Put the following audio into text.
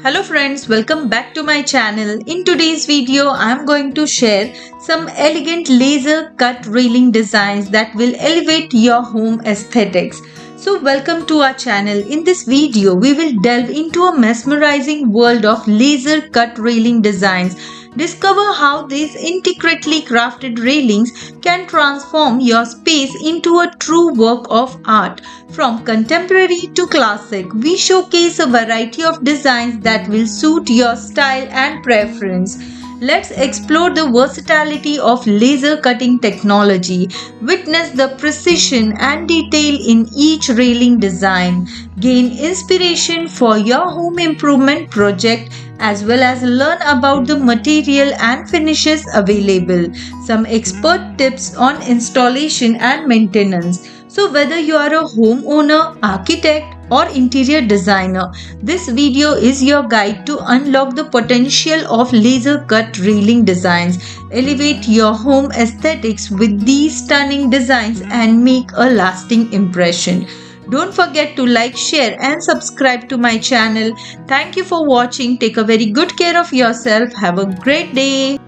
Hello friends, welcome back to my channel. In today's video, I am going to share some elegant laser cut railing designs that will elevate your home aesthetics. So welcome to our channel. In this video, we will delve into a mesmerizing world of laser cut railing designs. Discover how these intricately crafted railings can transform your space into a true work of art. From contemporary to classic, we showcase a variety of designs that will suit your style and preference. Let's explore the versatility of laser cutting technology, witness the precision and detail in each railing design, gain inspiration for your home improvement project, as well as learn about the material and finishes available, some expert tips on installation and maintenance. So whether you are a homeowner, architect or interior designer, this video is your guide to unlock the potential of laser cut railing designs. Elevate your home aesthetics with these stunning designs and make a lasting impression. Don't forget to like, share and subscribe to my channel. Thank you for watching. Take a very good care of yourself. Have a great day.